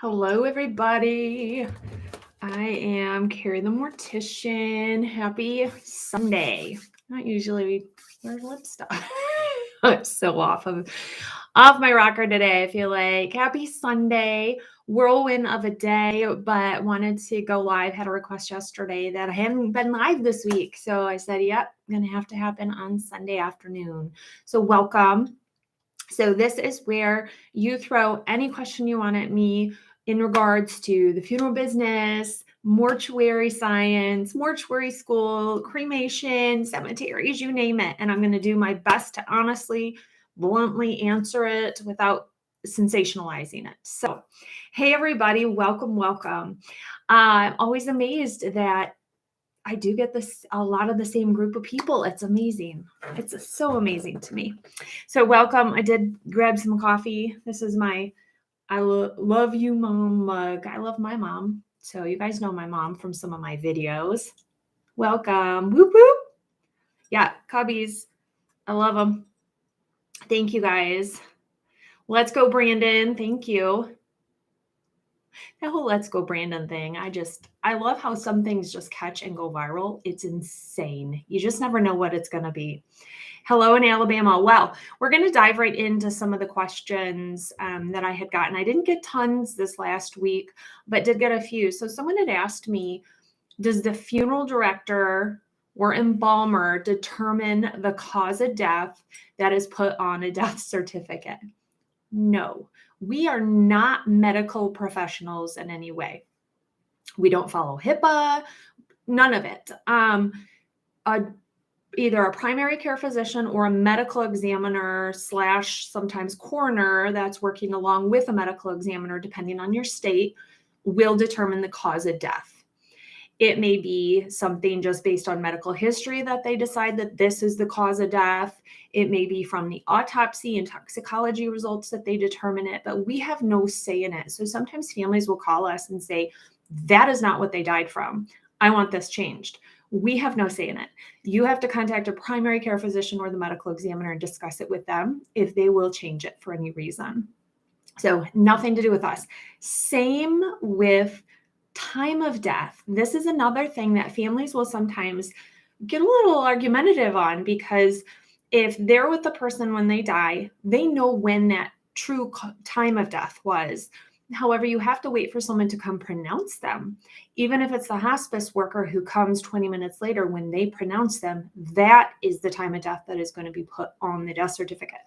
Hello, everybody. I am Kari the Mortician. Happy Sunday. Not usually wear lip stuff. I'm so off my rocker today. I feel like happy Sunday, whirlwind of a day, but wanted to go live. Had a request yesterday that I hadn't been live this week, so I said, "Yep, gonna have to happen on Sunday afternoon." So welcome. So this is where you throw any question you want at me in regards to the funeral business, mortuary science, mortuary school, cremation, cemeteries, you name it. And I'm going to do my best to honestly, bluntly answer it without sensationalizing it. So, hey, everybody, welcome, welcome. I'm always amazed that I do get a lot of the same group of people. It's amazing. It's so amazing to me. So welcome. I did grab some coffee. This is my love you mom mug. I love my mom. So you guys know my mom from some of my videos. Welcome. Whoop whoop. Yeah, cubbies. I love them. Thank you guys. Let's go, Brandon. Thank you. That whole let's go Brandon thing. I love how some things just catch and go viral. It's insane. You just never know what it's going to be. Hello in Alabama. Well, we're going to dive right into some of the questions that I had gotten. I didn't get tons this last week, but did get a few. So someone had asked me, does the funeral director or embalmer determine the cause of death that is put on a death certificate? No, we are not medical professionals in any way. We don't follow HIPAA, none of it. Either a primary care physician or a medical examiner / sometimes coroner that's working along with a medical examiner, depending on your state, will determine the cause of death. It may be something just based on medical history that they decide that this is the cause of death. It may be from the autopsy and toxicology results that they determine it, but we have no say in it. So sometimes families will call us and say, that is not what they died from. I want this changed. We have no say in it. You have to contact a primary care physician or the medical examiner and discuss it with them if they will change it for any reason. So nothing to do with us. Same with time of death. This is another thing that families will sometimes get a little argumentative on, because if they're with the person when they die, they know when that true time of death was. However, you have to wait for someone to come pronounce them. Even if it's the hospice worker who comes 20 minutes later, when they pronounce them, that is the time of death that is going to be put on the death certificate.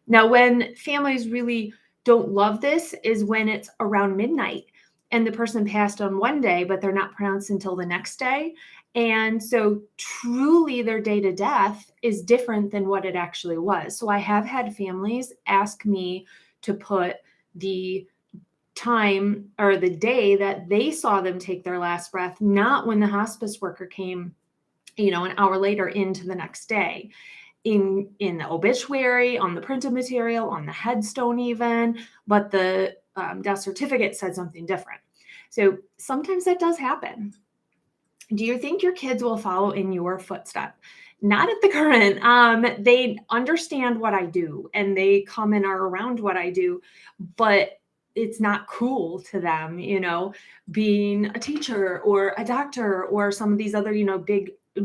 Now, when families really don't love this is when it's around midnight and the person passed on one day, but they're not pronounced until the next day. And so truly their date of death is different than what it actually was. So I have had families ask me to put the time or the day that they saw them take their last breath, not when the hospice worker came, an hour later into the next day. In the obituary, on the printed material, on the headstone even, but the death certificate said something different. So sometimes that does happen. Do you think your kids will follow in your footstep? Not at the current. They understand what I do and they come and are around what I do, but it's not cool to them, being a teacher or a doctor or some of these other,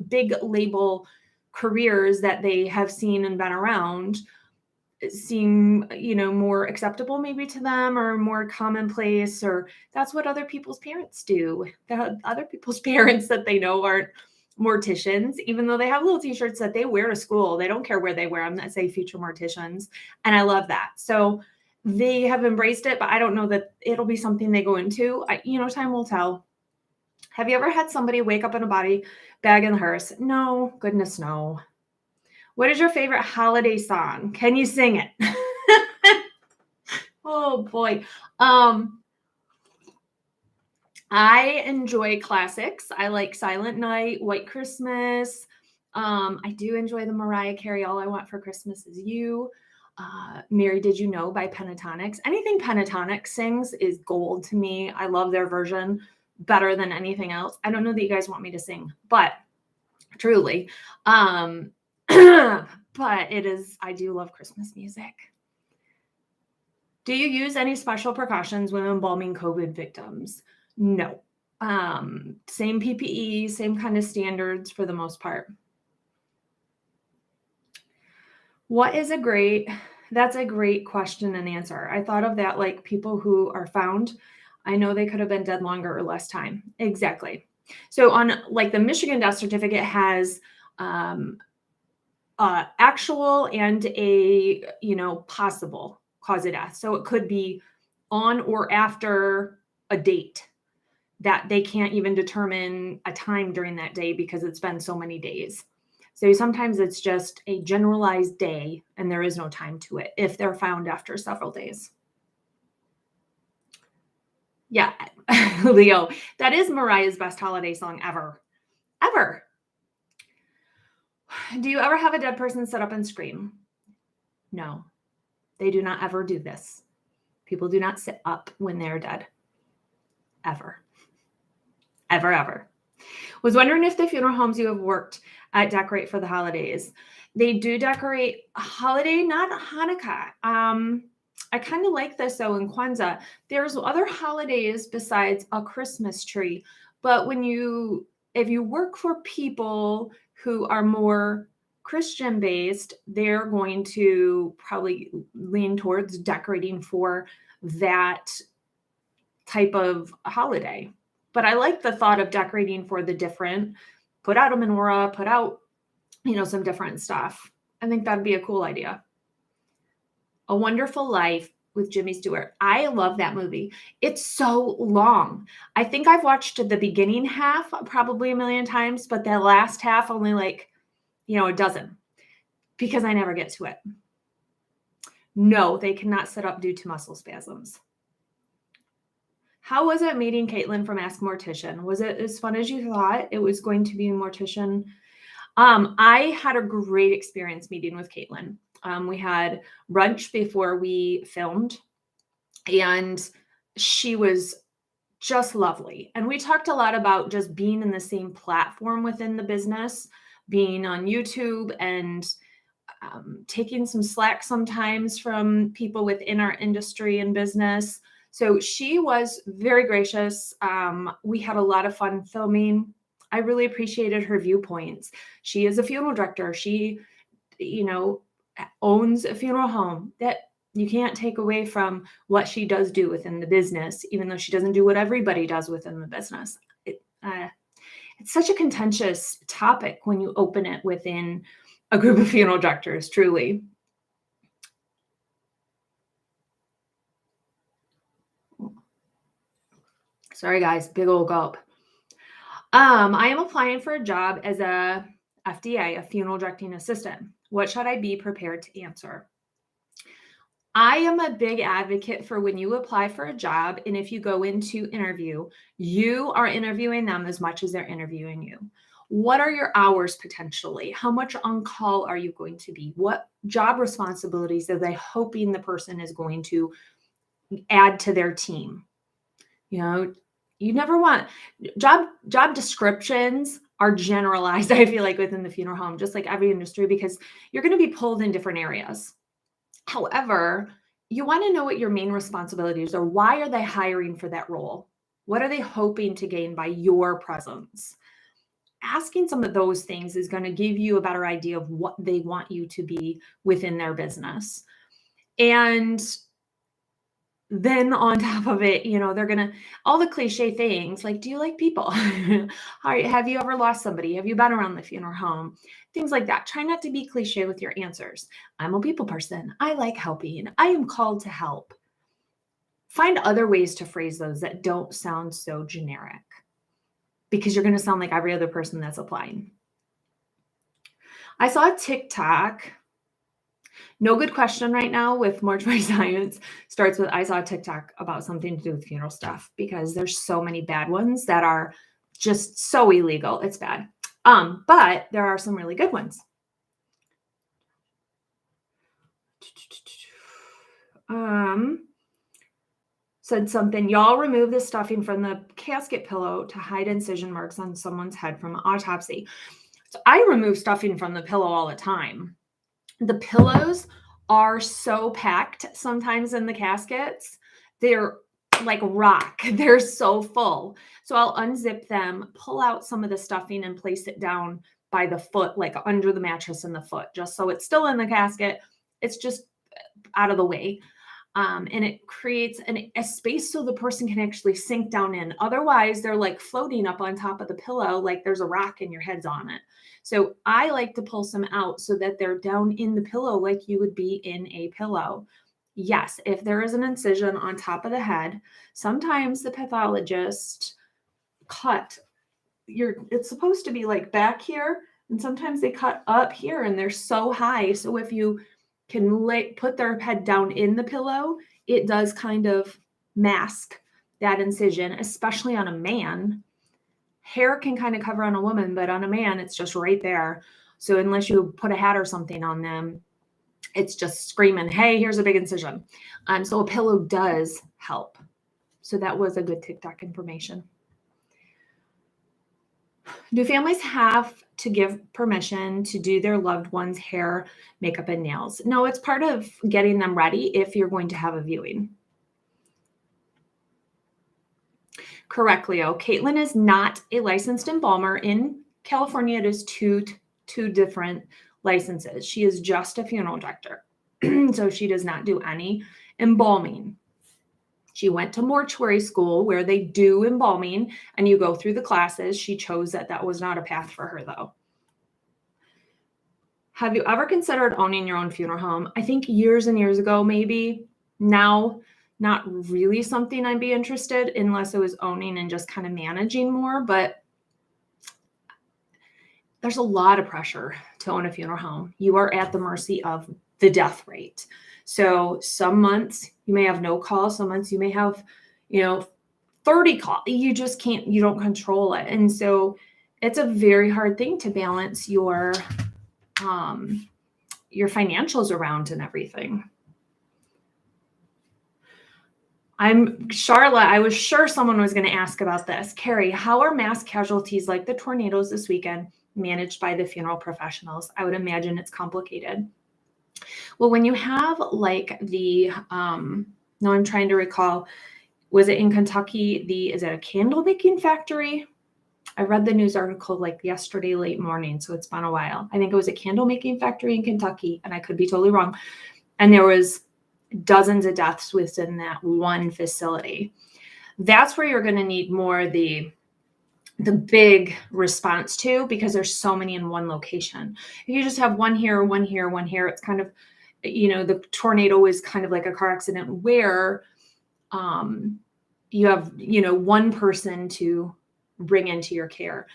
big label careers that they have seen and been around seem, more acceptable maybe to them or more commonplace, or that's what other people's parents do. The other people's parents that they know aren't morticians, even though they have little t-shirts that they wear to school. They don't care where they wear them that say future morticians. And I love that. So they have embraced it, but I don't know that it'll be something they go into. Time will tell. Have you ever had somebody wake up in a body bag in the hearse? No, goodness, no. What is your favorite holiday song? Can you sing it? Oh boy. I enjoy classics. I like Silent Night, White Christmas. I do enjoy the Mariah Carey, All I Want for Christmas Is You. Mary Did You Know by Pentatonics. Anything Pentatonics sings is gold to me. I love their version better than anything else. I don't know that you guys want me to sing, but truly. But I do love Christmas music. Do you use any special precautions when embalming COVID victims? No. Same PPE, same kind of standards for the most part. That's a great question and answer. I thought of that like people who are found. I know they could have been dead longer or less time. Exactly. So on like the Michigan death certificate has actual and a, possible cause of death. So it could be on or after a date that they can't even determine a time during that day because it's been so many days. So sometimes it's just a generalized day and there is no time to it if they're found after several days. Yeah, Leo, that is Mariah's best holiday song ever. Ever. Do you ever have a dead person sit up and scream? No, they do not ever do this. People do not sit up when they're dead. Ever. Ever, ever. Was wondering if the funeral homes you have worked at decorate for the holidays. They do decorate holiday, not Hanukkah. I kind of like this though in Kwanzaa. There's other holidays besides a Christmas tree, but if you work for people who are more Christian based, they're going to probably lean towards decorating for that type of holiday. But I like the thought of decorating for the different, put out a menorah, put out, some different stuff. I think that'd be a cool idea. A Wonderful Life with Jimmy Stewart. I love that movie. It's so long. I think I've watched the beginning half probably a million times, but the last half only like, a dozen because I never get to it. No, they cannot sit up due to muscle spasms. How was it meeting Caitlin from Ask Mortician? Was it as fun as you thought it was going to be a Mortician? I had a great experience meeting with Caitlin. We had brunch before we filmed, and she was just lovely. And we talked a lot about just being in the same platform within the business, being on YouTube and taking some slack sometimes from people within our industry and business. So she was very gracious. We had a lot of fun filming. I really appreciated her viewpoints. She is a funeral director. She, owns a funeral home. That you can't take away from what she does do within the business, even though she doesn't do what everybody does within the business. It's such a contentious topic when you open it within a group of funeral directors, truly. Sorry, guys, big old gulp. I am applying for a job as a FDA, a funeral directing assistant. What should I be prepared to answer? I am a big advocate for when you apply for a job, and if you go into interview, you are interviewing them as much as they're interviewing you. What are your hours potentially? How much on call are you going to be? What job responsibilities are they hoping the person is going to add to their team? You never want job descriptions are generalized, I feel like, within the funeral home, just like every industry, because you're going to be pulled in different areas. However, you want to know what your main responsibilities are. Why are they hiring for that role? What are they hoping to gain by your presence? Asking some of those things is going to give you a better idea of what they want you to be within their business. And then on top of it, they're going to, all the cliche things like, do you like people? Have you ever lost somebody? Have you been around the funeral home? Things like that. Try not to be cliche with your answers. I'm a people person. I like helping. I am called to help. Find other ways to phrase those that don't sound so generic, because you're going to sound like every other person that's applying. I saw a TikTok. No good question right now with mortuary science starts with, I saw a TikTok about something to do with funeral stuff, because there's so many bad ones that are just so illegal. It's bad. But there are some really good ones. Said something, y'all remove the stuffing from the casket pillow to hide incision marks on someone's head from an autopsy. So I remove stuffing from the pillow all the time. The pillows are so packed sometimes in the caskets. They're like rock. They're so full. So I'll unzip them, pull out some of the stuffing and place it down by the foot, like under the mattress in the foot, just so it's still in the casket. It's just out of the way. And it creates a space so the person can actually sink down in. Otherwise, they're like floating up on top of the pillow, like there's a rock and your head's on it. So I like to pull some out so that they're down in the pillow like you would be in a pillow. Yes, if there is an incision on top of the head, sometimes the pathologist cut it's supposed to be like back here, and sometimes they cut up here and they're so high. So if you can put their head down in the pillow, it does kind of mask that incision, especially on a man. Hair can kind of cover on a woman, but on a man, it's just right there. So unless you put a hat or something on them, it's just screaming, hey, here's a big incision. So a pillow does help. So that was a good TikTok information. Do families have to give permission to do their loved one's hair, makeup, and nails? No, it's part of getting them ready if you're going to have a viewing. Correct, Leo. Caitlin is not a licensed embalmer. In California, it is two different licenses. She is just a funeral director. So she does not do any embalming. She went to mortuary school where they do embalming and you go through the classes. She chose that was not a path for her, though. Have you ever considered owning your own funeral home? I think years and years ago, maybe. Now, not really something I'd be interested in unless I was owning and just kind of managing more. But there's a lot of pressure to own a funeral home. You are at the mercy of the death rate. So some months you may have no calls. Some months you may have, 30 calls. You just can't, you don't control it. And so it's a very hard thing to balance your financials around and everything. Charlotte, I was sure someone was going to ask about this. Kari, how are mass casualties like the tornadoes this weekend managed by the funeral professionals? I would imagine it's complicated. Well, when you have like no, I'm trying to recall, was it in Kentucky? Is it a candle making factory? I read the news article like yesterday, late morning. So it's been a while. I think it was a candle making factory in Kentucky, and I could be totally wrong. And there was dozens of deaths within that one facility. That's where you're going to need more the big response to, because there's so many in one location. If you just have one here, one here, one here, it's kind of, the tornado is kind of like a car accident where you have, one person to bring into your care.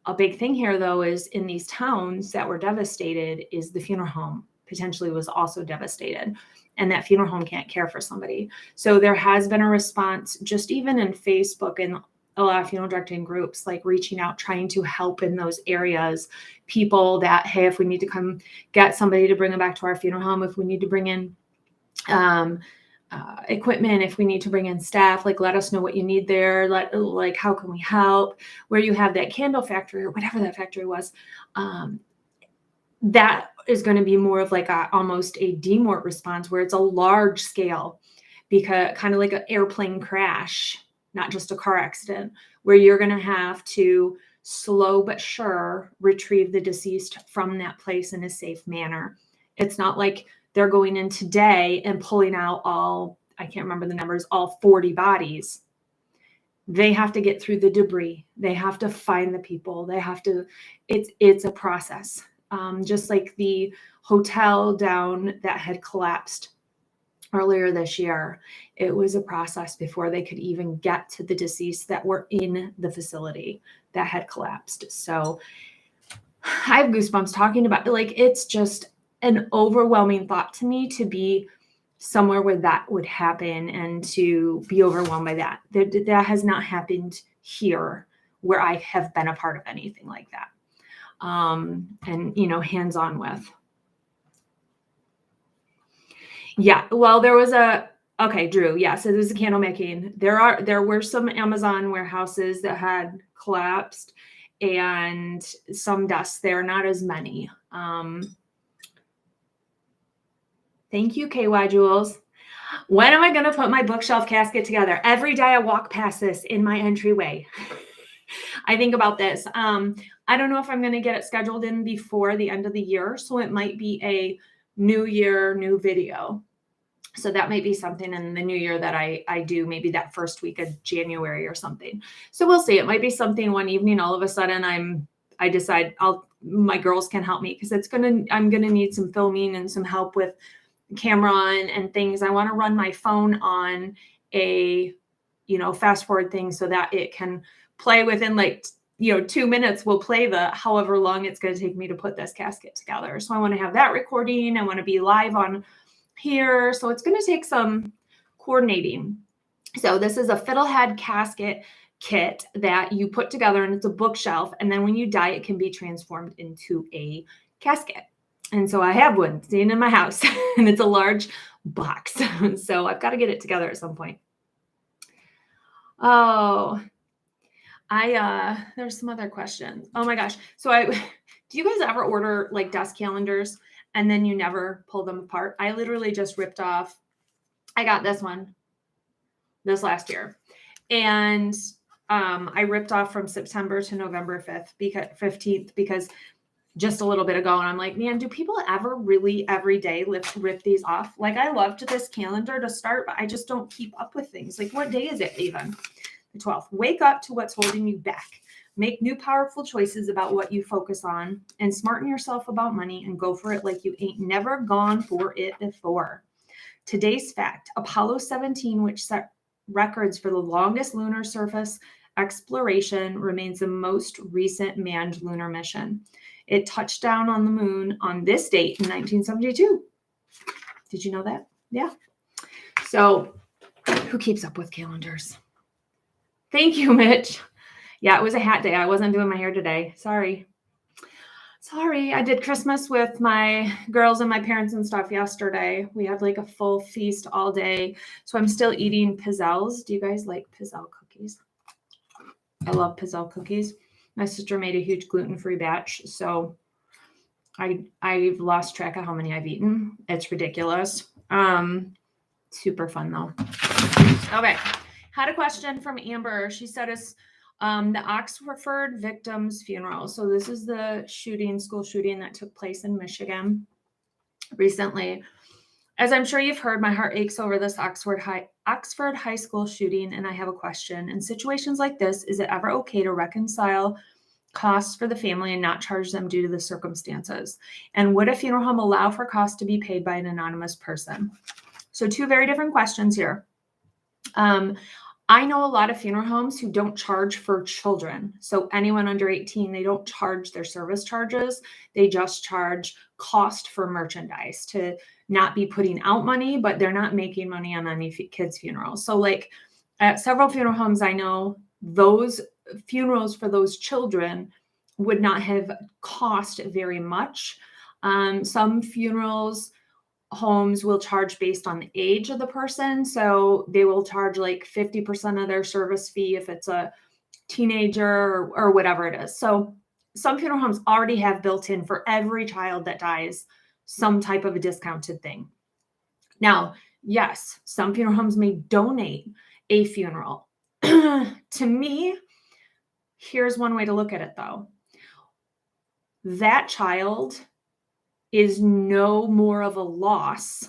A big thing here, though, is in these towns that were devastated is the funeral home potentially was also devastated, and that funeral home can't care for somebody. So there has been a response, just even in Facebook and a lot of funeral directing groups, like reaching out, trying to help in those areas. People that, hey, if we need to come get somebody to bring them back to our funeral home, if we need to bring in equipment, if we need to bring in staff, like let us know what you need there. Like how can we help? Where you have that candle factory or whatever that factory was, that is going to be more of like almost a demort response where it's a large scale, because kind of like an airplane crash, not just a car accident, where you're going to have to slow but sure retrieve the deceased from that place in a safe manner. It's not like they're going in today and pulling out I can't remember the numbers, all 40 bodies. They have to get through the debris. They have to find the people. It's a process. Just like the hotel down that had collapsed earlier this year, it was a process before they could even get to the deceased that were in the facility that had collapsed. So I have goosebumps talking about it. Like, it's just an overwhelming thought to me to be somewhere where that would happen and to be overwhelmed by that. That has not happened here where I have been a part of anything like that. And, hands-on with. Yeah, well, there was okay, Drew. Yeah, so there's a candle making. There were some Amazon warehouses that had collapsed and some deaths there, not as many. Thank you, KY Jules. When am I going to put my bookshelf casket together? Every day I walk past this in my entryway. I think about this. I don't know if I'm going to get it scheduled in before the end of the year. So it might be a new year, new video. So that might be something in the new year that I do, maybe that first week of January or something. So we'll see. It might be something one evening, all of a sudden I decide my girls can help me because I'm going to need some filming and some help with camera and things. I want to run my phone on a, fast forward thing so that it can play within 2 minutes. Will play the however long it's going to take me to put this casket together. So I want to have that recording. I want to be live on here. So it's going to take some coordinating. So this is a fiddlehead casket kit that you put together, and it's a bookshelf. And then when you die, it can be transformed into a casket. And so I have one sitting in my house and it's a large box. So I've got to get it together at some point. Oh, there's some other questions. Oh my gosh. So do you guys ever order like desk calendars and then you never pull them apart? I literally just ripped off. I got this one this last year, and I ripped off from September to November 15th because just a little bit ago. And I'm like, man, do people ever really every day rip these off? Like, I loved this calendar to start, but I just don't keep up with things. Like, what day is it even? The 12th. Wake up to what's holding you back. Make new powerful choices about what you focus on and smarten yourself about money and go for it like you ain't never gone for it before. Today's fact: Apollo 17, which set records for the longest lunar surface exploration, remains the most recent manned lunar mission. It touched down on the moon on this date in 1972. Did you know that? Yeah. So who keeps up with calendars? Thank you, Mitch. Yeah, it was a hat day. I wasn't doing my hair today. Sorry. I did Christmas with my girls and my parents and stuff yesterday. We had like a full feast all day. So I'm still eating pizzelles. Do you guys like pizzelle cookies? I love pizzelle cookies. My sister made a huge gluten-free batch, so I've lost track of how many I've eaten. It's ridiculous. Super fun though. Okay, had a question from Amber. She said it's the Oxford victim's funeral. So this is the school shooting that took place in Michigan recently. As I'm sure you've heard, my heart aches over this Oxford High School shooting, and I have a question. In situations like this, is it ever okay to reconcile costs for the family and not charge them due to the circumstances? And would a funeral home allow for costs to be paid by an anonymous person? So 2 very different questions here. I know a lot of funeral homes who don't charge for children. So anyone under 18, they don't charge their service charges. They just charge cost for merchandise to not be putting out money, but they're not making money on any kids' funerals. So like at several funeral homes, I know those funerals for those children would not have cost very much. Some funerals homes will charge based on the age of the person. So they will charge like 50% of their service fee if it's a teenager or whatever it is. So some funeral homes already have built in for every child that dies some type of a discounted thing. Now, yes, some funeral homes may donate a funeral. To me, here's one way to look at it though. That child is no more of a loss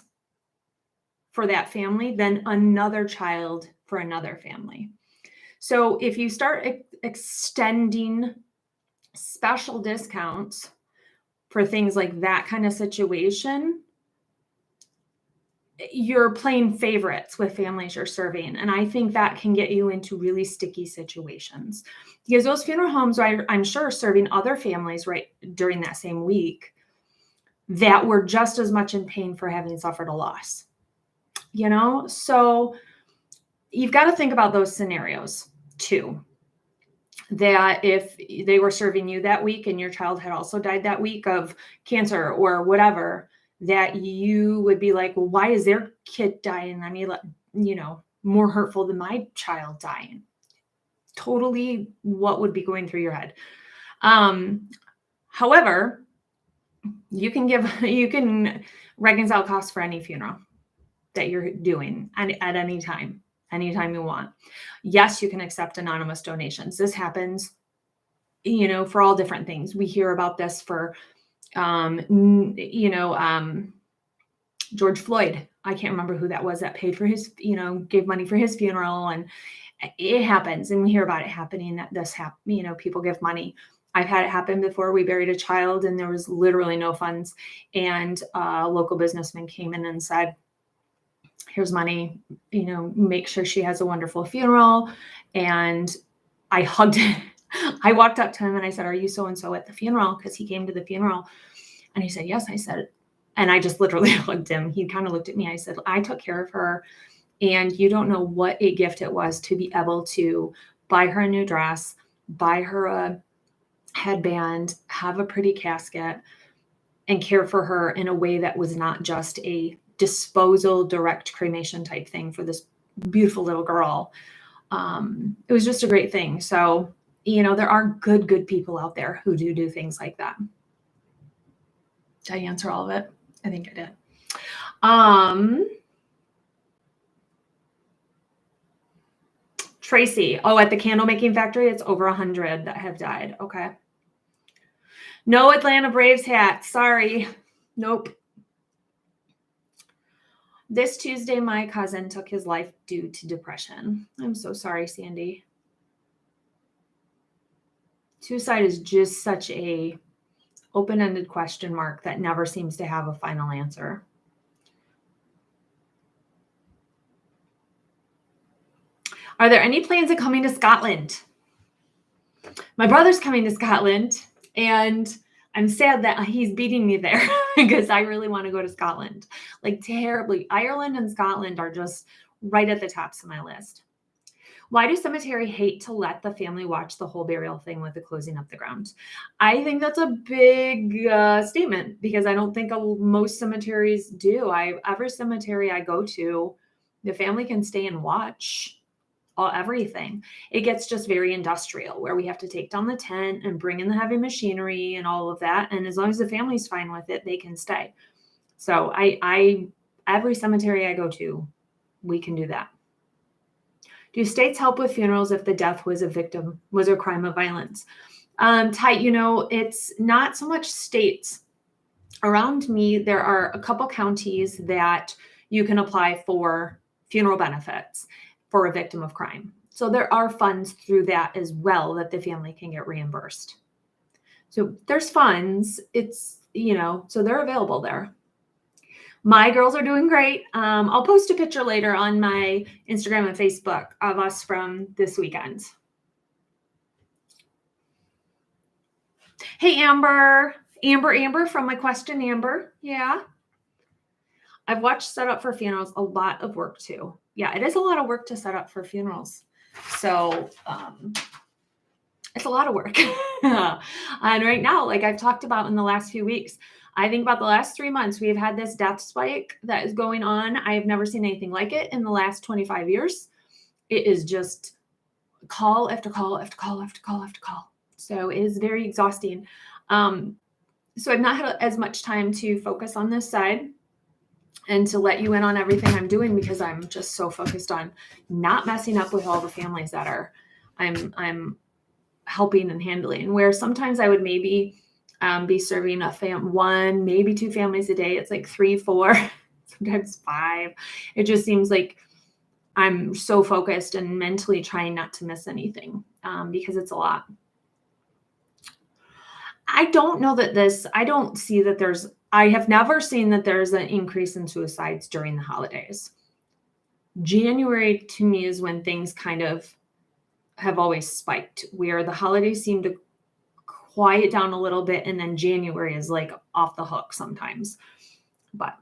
for that family than another child for another family. So if you start extending special discounts for things like that kind of situation, you're playing favorites with families you're serving. And I think that can get you into really sticky situations because those funeral homes, I'm sure, are serving other families right during that same week that were just as much in pain for having suffered a loss, So you've got to think about those scenarios too, that if they were serving you that week and your child had also died that week of cancer or whatever, that you would be like, well, why is their kid dying? I mean, more hurtful than my child dying. Totally what would be going through your head. However, You can reconcile costs for any funeral that you're doing at any time, anytime you want. Yes, you can accept anonymous donations. This happens, for all different things. We hear about this for, George Floyd. I can't remember who that was that paid for his, gave money for his funeral, and it happens. And we hear about it happening, that this people give money. I've had it happen before. We buried a child and there was literally no funds. And a local businessman came in and said, here's money, make sure she has a wonderful funeral. And I hugged him. I walked up to him and I said, are you so-and-so at the funeral? Because he came to the funeral. And he said, yes. I said, and I just literally hugged him. He kind of looked at me. I said, I took care of her. And you don't know what a gift it was to be able to buy her a new dress, buy her a headband, have a pretty casket, and care for her in a way that was not just a disposal, direct cremation type thing for this beautiful little girl. It was just a great thing. So, there are good people out there who do things like that. Did I answer all of it? I think I did. Tracy. Oh, at the candle making factory, it's over 100 that have died. Okay. No Atlanta Braves hat. Sorry. Nope. This Tuesday, my cousin took his life due to depression. I'm so sorry, Sandy. Suicide is just such a open-ended question mark that never seems to have a final answer. Are there any plans of coming to Scotland? My brother's coming to Scotland, and I'm sad that he's beating me there because I really want to go to Scotland. Like, terribly. Ireland and Scotland are just right at the tops of my list. Why do cemetery hate to let the family watch the whole burial thing with the closing up the ground? I think that's a big statement, because I don't think most cemeteries do. Every cemetery I go to, the family can stay and watch everything. It gets just very industrial, where we have to take down the tent and bring in the heavy machinery and all of that. And as long as the family's fine with it, they can stay. So every cemetery I go to, we can do that. Do states help with funerals if the death was a crime of violence? It's not so much states. Around me, there are a couple counties that you can apply for funeral benefits for a victim of crime. So there are funds through that as well that the family can get reimbursed. So there's funds. So they're available there. My girls are doing great. I'll post a picture later on my Instagram and Facebook of us from this weekend. Hey, Amber from my question, Amber. Yeah. I've watched set up for funerals, a lot of work too. Yeah, it is a lot of work to set up for funerals. So it's a lot of work. And right now, like I've talked about in the last few weeks, I think about the last 3 months, we've had this death spike that is going on. I have never seen anything like it in the last 25 years. It is just call after call after call after call after call. So it is very exhausting. So I've not had as much time to focus on this side and to let you in on everything I'm doing, because I'm just so focused on not messing up with all the families that I'm helping and handling, where sometimes I would maybe be serving one, maybe 2 families a day. It's like 3, 4, sometimes 5. It just seems like I'm so focused and mentally trying not to miss anything, because it's a lot. I don't know that I have never seen that there's an increase in suicides during the holidays. January to me is when things kind of have always spiked, where the holidays seem to quiet down a little bit, and then January is like off the hook sometimes. But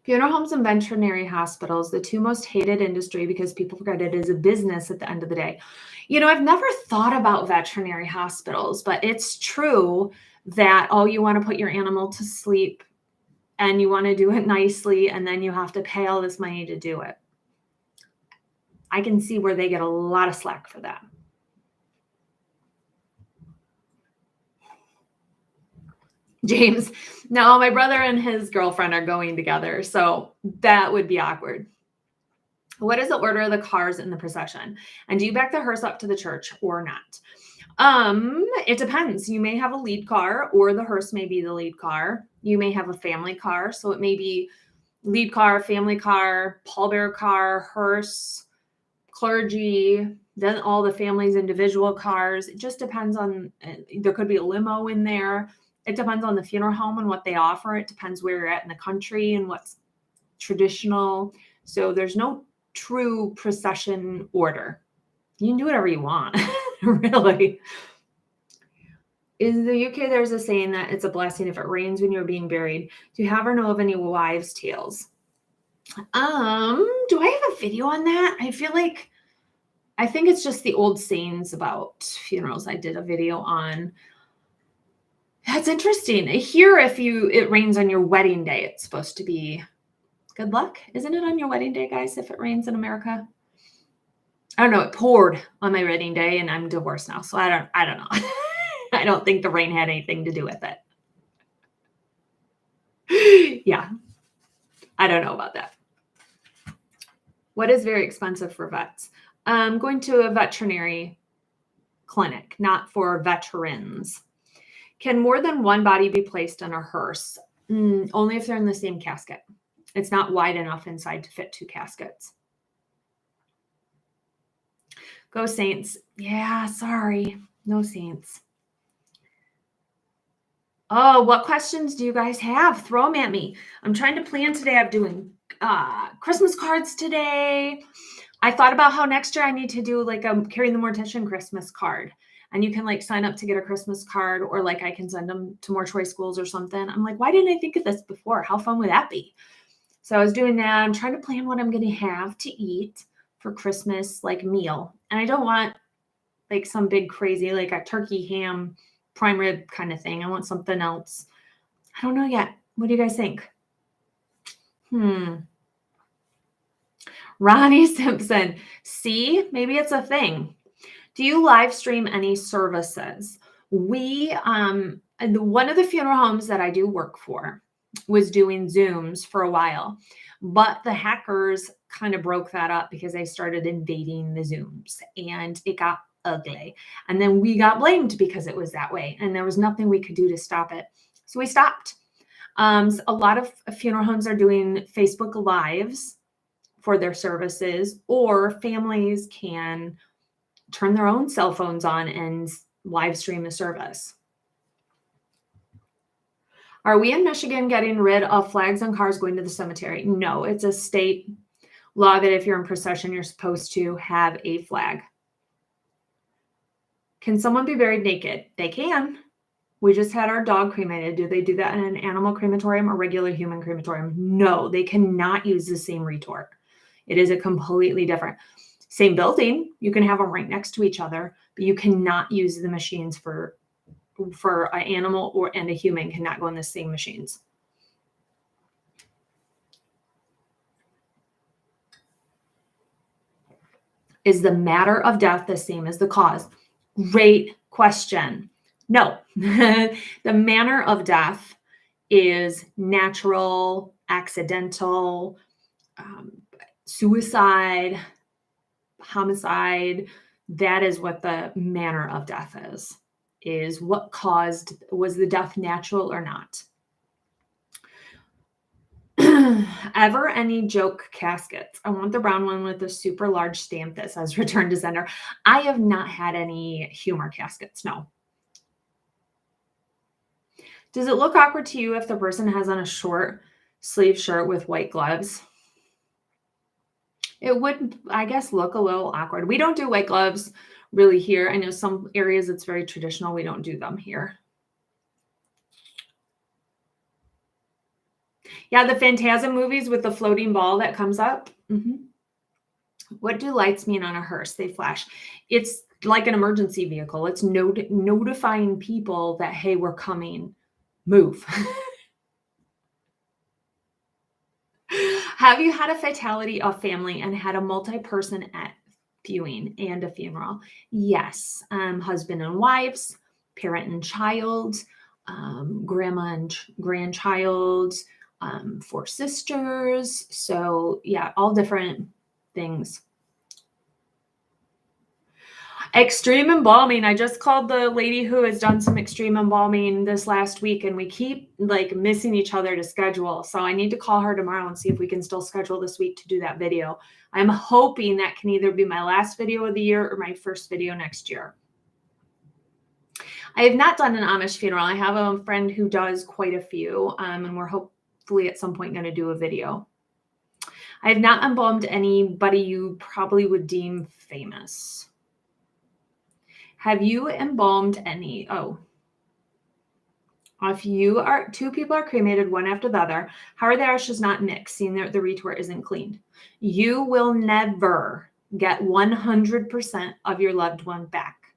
funeral homes and veterinary hospitals, the 2 most hated industry, because people forget it is a business at the end of the day. I've never thought about veterinary hospitals, but it's true that, you want to put your animal to sleep and you want to do it nicely, and then you have to pay all this money to do it. I can see where they get a lot of slack for that. James, no, my brother and his girlfriend are going together, so that would be awkward. What is the order of the cars in the procession? And do you back the hearse up to the church or not? It depends. You may have a lead car, or the hearse may be the lead car. You may have a family car, so it may be lead car, family car, pallbearer car, hearse, clergy, then all the family's individual cars. It just depends on, there could be a limo in there. It depends on the funeral home and what they offer. It depends where you're at in the country and what's traditional. So there's no true procession order. You can do whatever you want, really. In the UK, there's a saying that it's a blessing if it rains when you're being buried. Do you have or know of any wives' tales? Do I have a video on that? I think it's just the old sayings about funerals. I did a video on. That's interesting. Here, if it rains on your wedding day, it's supposed to be good luck. Isn't it on your wedding day, guys, if it rains in America? I don't know. It poured on my wedding day, and I'm divorced now, so I don't know. I don't think the rain had anything to do with it. Yeah. I don't know about that. What is very expensive for vets? Going to a veterinary clinic, not for veterans. Can more than one body be placed in a hearse? Only if they're in the same casket. It's not wide enough inside to fit 2 caskets. Go Saints. Yeah, sorry. No Saints. Oh, what questions do you guys have? Throw them at me. I'm trying to plan today. I'm doing Christmas cards today. I thought about how next year I need to do like a Kari the Mortician Christmas card. And you can like sign up to get a Christmas card, or like I can send them to more choice schools or something. I'm like, why didn't I think of this before? How fun would that be? So I was doing that. I'm trying to plan what I'm going to have to eat for Christmas, like meal. And I don't want like some big crazy, like a turkey, ham, prime rib kind of thing. I want something else. I don't know yet. What do you guys think? Ronnie Simpson. See, maybe it's a thing. Do you live stream any services? We, one of the funeral homes that I do work for was doing Zooms for a while, but the hackers kind of broke that up because they started invading the Zooms and it got ugly. And then we got blamed because it was that way and there was nothing we could do to stop it. So we stopped. A lot of funeral homes are doing Facebook Lives for their services, or families can turn their own cell phones on and live stream the service. Are we in Michigan getting rid of flags on cars going to the cemetery? No, it's a state law that if you're in procession, you're supposed to have a flag. Can someone be buried naked? They can. We just had our dog cremated. Do they do that in an animal crematorium or regular human crematorium? No, they cannot use the same retort. It is a completely different. Same building, you can have them right next to each other, but you cannot use the machines for an animal and a human cannot go in the same machines. Is the matter of death the same as the cause? Great question. No, the manner of death is natural, accidental, suicide, homicide. That is what the manner of death is what caused, was the death natural or not? Ever any joke caskets? I want the brown one with the super large stamp that says return to sender. I have not had any humor caskets, no. Does it look awkward to you if the person has on a short sleeve shirt with white gloves? It would, I guess, look a little awkward. We don't do white gloves really here. I know some areas it's very traditional. We don't do them here. Yeah, the Phantasm movies with the floating ball that comes up. What do lights mean on a hearse? They flash. It's like an emergency vehicle. It's notifying people that, hey, we're coming. Move. Have you had a fatality of family and had a multi-person at viewing and a funeral? Yes. Husband and wives, parent and child. grandma and grandchild, 4 sisters. So yeah, all different things. Extreme embalming. I just called the lady who has done some extreme embalming this last week, and we keep like missing each other to schedule. So I need to call her tomorrow and see if we can still schedule this week to do that video. I'm hoping that can either be my last video of the year or my first video next year. I have not done an Amish funeral. I have a friend who does quite a few, and we're hopefully at some point going to do a video. I have not embalmed anybody you probably would deem famous. Have you embalmed any? Oh, if two people are cremated one after the other, how are the ashes not mixed, seeing that the retort isn't cleaned? You will never get 100% of your loved one back.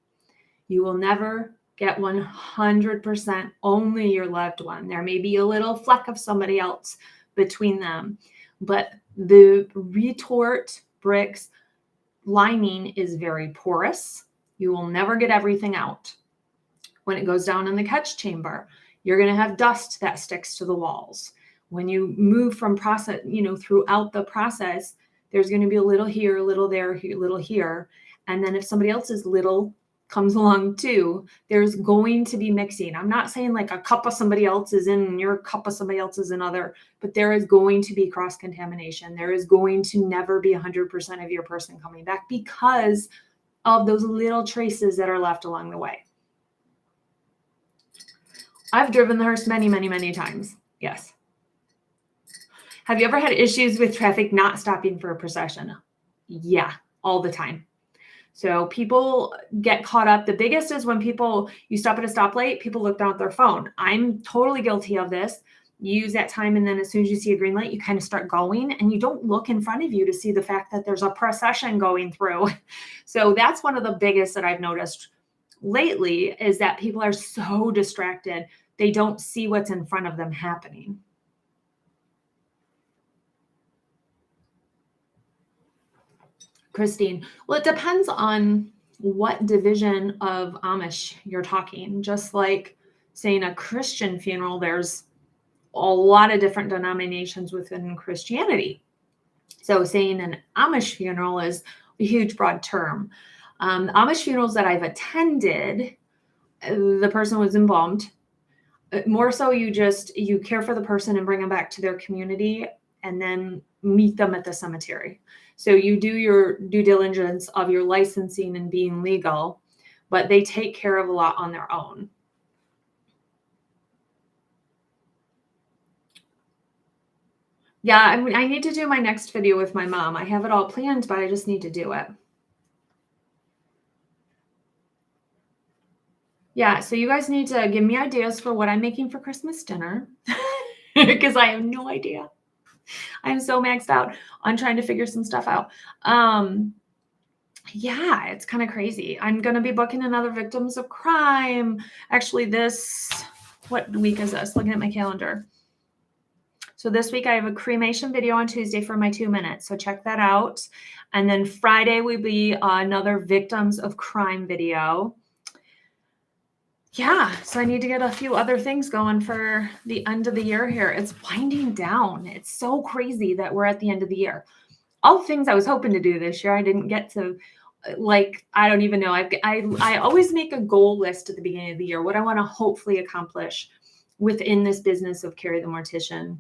You will never get 100% only your loved one. There may be a little fleck of somebody else between them, but the retort bricks lining is very porous. You will never get everything out. When it goes down in the catch chamber, you're going to have dust that sticks to the walls. When you move from process, throughout the process, there's going to be a little here, a little there, a little here. And then if somebody else's little comes along too, there's going to be mixing. I'm not saying like a cup of somebody else is in your cup of somebody else is another, but there is going to be cross-contamination. There is going to never be 100% of your person coming back because of those little traces that are left along the way. I've driven the hearse many, many, many times. Yes. Have you ever had issues with traffic not stopping for a procession? Yeah, all the time. So people get caught up. The biggest is when you stop at a stoplight, people look down at their phone. I'm totally guilty of this. You use that time, and then as soon as you see a green light, you kind of start going, and you don't look in front of you to see the fact that there's a procession going through. So that's one of the biggest that I've noticed lately, is that people are so distracted. They don't see what's in front of them happening. Christine, well, it depends on what division of Amish you're talking. Just like saying a Christian funeral, there's a lot of different denominations within Christianity. So saying an Amish funeral is a huge, broad term. Amish funerals that I've attended, the person was embalmed. More so, you care for the person and bring them back to their community and then meet them at the cemetery. So you do your due diligence of your licensing and being legal, but they take care of a lot on their own. Yeah, I need to do my next video with my mom. I have it all planned, but I just need to do it. Yeah, so you guys need to give me ideas for what I'm making for Christmas dinner because I have no idea. I'm so maxed out on trying to figure some stuff out. Yeah, it's kind of crazy. I'm going to be booking another Victims of Crime. Actually, what week is this? Looking at my calendar. So this week I have a cremation video on Tuesday for my 2 minutes. So check that out. And then Friday will be another Victims of Crime video. Yeah, so I need to get a few other things going for the end of the year here. It's winding down. It's so crazy that we're at the end of the year. All the things I was hoping to do this year, I didn't get to. Like, I don't even know. I always make a goal list at the beginning of the year, what I want to hopefully accomplish within this business of Kari the Mortician.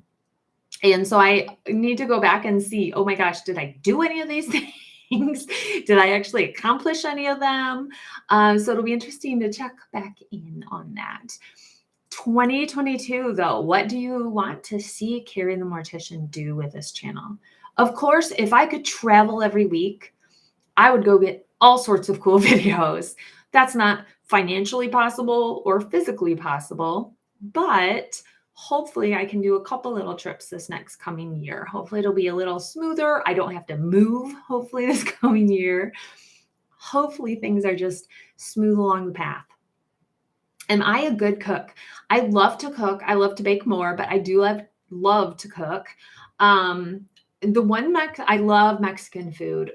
And so I need to go back and see, oh my gosh, did I do any of these things? Did I actually accomplish any of them? So it'll be interesting to check back in on that. 2022, though, what do you want to see Kari the Mortician do with this channel? Of course, if I could travel every week, I would go get all sorts of cool videos. That's not financially possible or physically possible, but hopefully I can do a couple little trips this next coming year. Hopefully it'll be a little smoother. I don't have to move, hopefully, this coming year. Hopefully things are just smooth along the path. Am I a good cook? I love to cook. I love to bake more, but I do love to cook. I love Mexican food.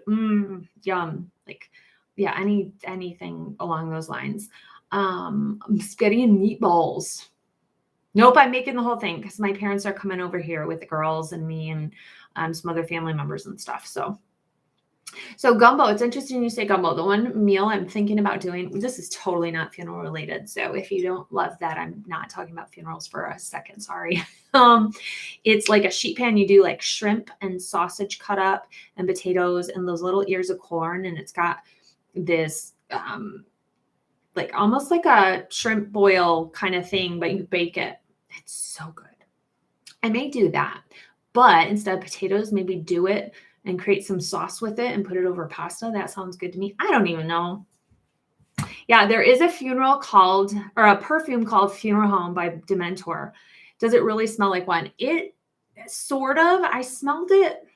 Yum. Like, yeah, anything along those lines. Spaghetti and meatballs. Nope, I'm making the whole thing because my parents are coming over here with the girls and me and some other family members and stuff. So gumbo, it's interesting you say gumbo. The one meal I'm thinking about doing, this is totally not funeral related. So if you don't love that, I'm not talking about funerals for a second. Sorry. It's like a sheet pan. You do like shrimp and sausage cut up and potatoes and those little ears of corn. And it's got this, like almost like a shrimp boil kind of thing, but you bake it. It's so good. I may do that, but instead of potatoes, maybe do it and create some sauce with it and put it over pasta. That sounds good to me. I don't even know. Yeah, there is a a perfume called Funeral Home by Dementor. Does it really smell like one? It sort of, I smelled it.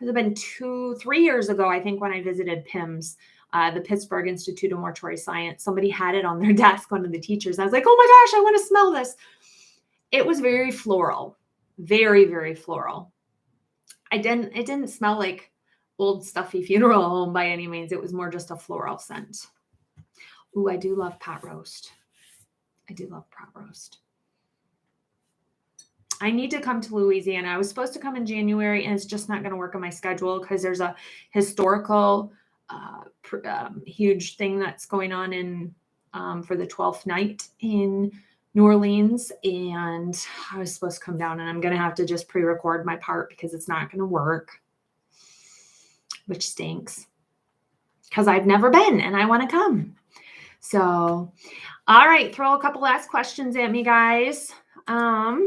It has been 3 years ago, I think, when I visited PIMS, the Pittsburgh Institute of Mortuary Science. Somebody had it on their desk, one of the teachers. I was like, oh my gosh, I want to smell this. It was very floral, very, very floral. It didn't smell like old stuffy funeral home by any means. It was more just a floral scent. Ooh, I do love pot roast. I do love pot roast. I need to come to Louisiana. I was supposed to come in January, and it's just not going to work on my schedule because there's a historical huge thing that's going on in for the 12th night in New Orleans, and I was supposed to come down, and I'm going to have to just pre-record my part because it's not going to work, which stinks because I've never been and I want to come. So, all right, throw a couple last questions at me, guys. Yeah.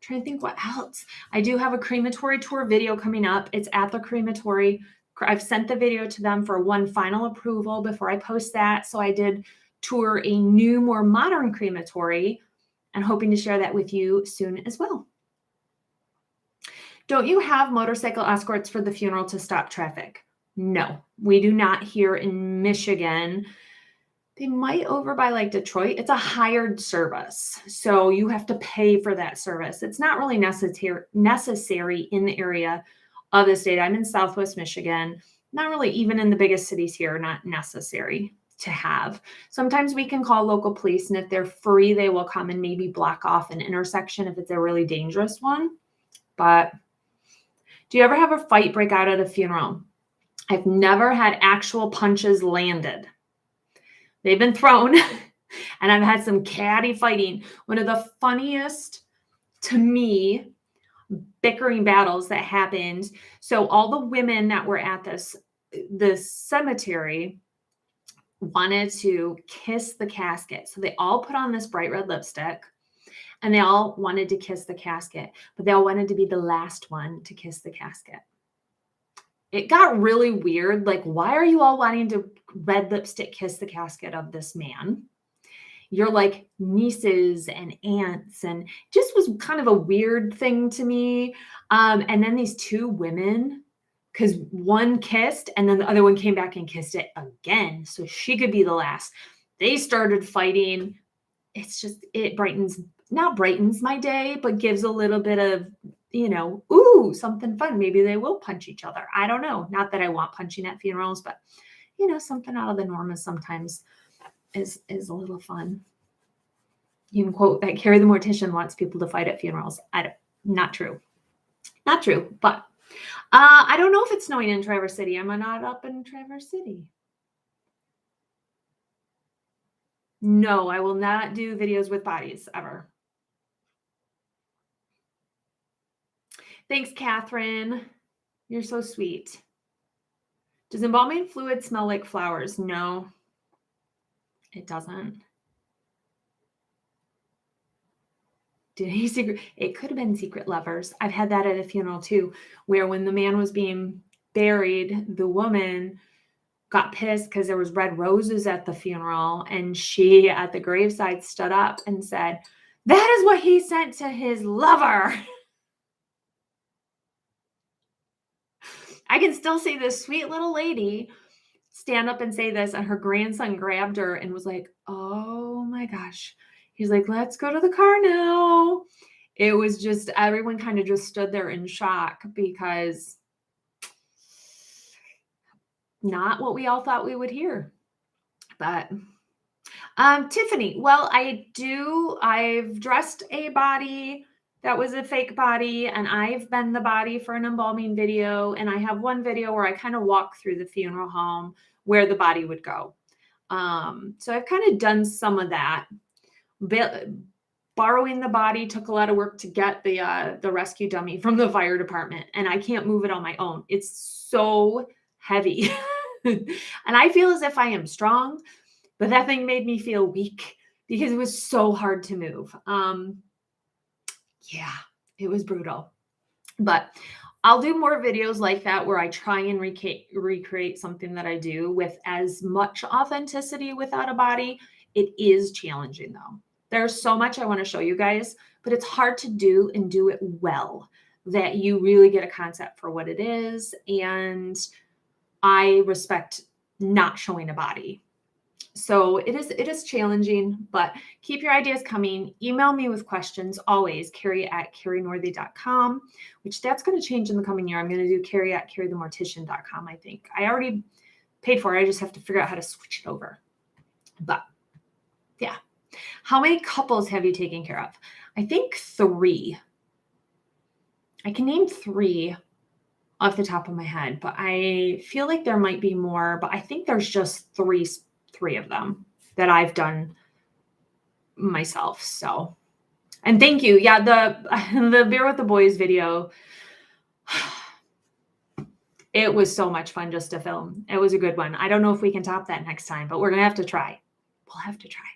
Trying to think what else. I do have a crematory tour video coming up. It's at the crematory. I've sent the video to them for one final approval before I post that. So I did tour a new, more modern crematory and hoping to share that with you soon as well. Don't you have motorcycle escorts for the funeral to stop traffic? No, we do not here in Michigan. They might over by like Detroit. It's a hired service. So you have to pay for that service. It's not really necessary in the area of the state. I'm in Southwest Michigan, not really even in the biggest cities here, not necessary to have. Sometimes we can call local police, and if they're free, they will come and maybe block off an intersection if it's a really dangerous one. But do you ever have a fight break out at a funeral? I've never had actual punches landed. They've been thrown, and I've had some catty fighting. One of the funniest, to me, bickering battles that happened. So all the women that were at this cemetery wanted to kiss the casket. So they all put on this bright red lipstick, and they all wanted to kiss the casket, but they all wanted to be the last one to kiss the casket. It got really weird. Like, why are you all wanting to red lipstick kiss the casket of this man? You're like nieces and aunts, and just was kind of a weird thing to me. And then these two women, because one kissed and then the other one came back and kissed it again so she could be the last. They started fighting. It's just, it not brightens my day, but gives a little bit of, ooh, something fun. Maybe they will punch each other. I don't know. Not that I want punching at funerals, but something out of the norm is sometimes is a little fun. You can quote that Kari the Mortician wants people to fight at funerals. Not true. Not true. But I don't know if it's snowing in Traverse City. Am I not up in Traverse City? No, I will not do videos with bodies ever. Thanks, Catherine. You're so sweet. Does embalming fluid smell like flowers? No, it doesn't. It could have been secret lovers. I've had that at a funeral too, where when the man was being buried, the woman got pissed because there was red roses at the funeral, and she at the graveside stood up and said, "That is what he sent to his lover." I can still see this sweet little lady stand up and say this, and her grandson grabbed her and was like, "Oh my gosh." He's like, "Let's go to the car now." It was just, everyone kind of just stood there in shock because not what we all thought we would hear. But Tiffany, well, I've dressed a body that was a fake body, and I've been the body for an embalming video. And I have one video where I kind of walk through the funeral home where the body would go. So I've kind of done some of that. Borrowing the body took a lot of work to get the rescue dummy from the fire department, and I can't move it on my own. It's so heavy. And I feel as if I am strong, but that thing made me feel weak because it was so hard to move. Yeah, it was brutal. But I'll do more videos like that where I try and recreate something that I do with as much authenticity without a body. It is challenging though. There's so much I want to show you guys, but it's hard to do and do it well that you really get a concept for what it is. And I respect not showing a body. So it is challenging, but keep your ideas coming. Email me with questions always, Kari@KariNorthey.com, which that's going to change in the coming year. I'm going to do Kari@KariTheMortician.com, I think. I already paid for it. I just have to figure out how to switch it over. But yeah. How many couples have you taken care of? I think 3. I can name 3 off the top of my head, but I feel like there might be more, but I think there's just three of them that I've done myself. So, and thank you. Yeah, the Beer with the Boys video, it was so much fun just to film. It was a good one. I don't know if we can top that next time, but we're going to have to try. We'll have to try.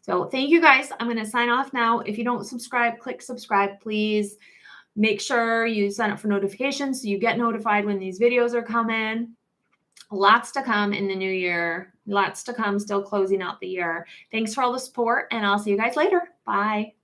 So thank you guys. I'm going to sign off now. If you don't subscribe, click subscribe, please. Make sure you sign up for notifications so you get notified when these videos are coming. Lots to come in the new year. Lots to come, still closing out the year. Thanks for all the support, and I'll see you guys later. Bye.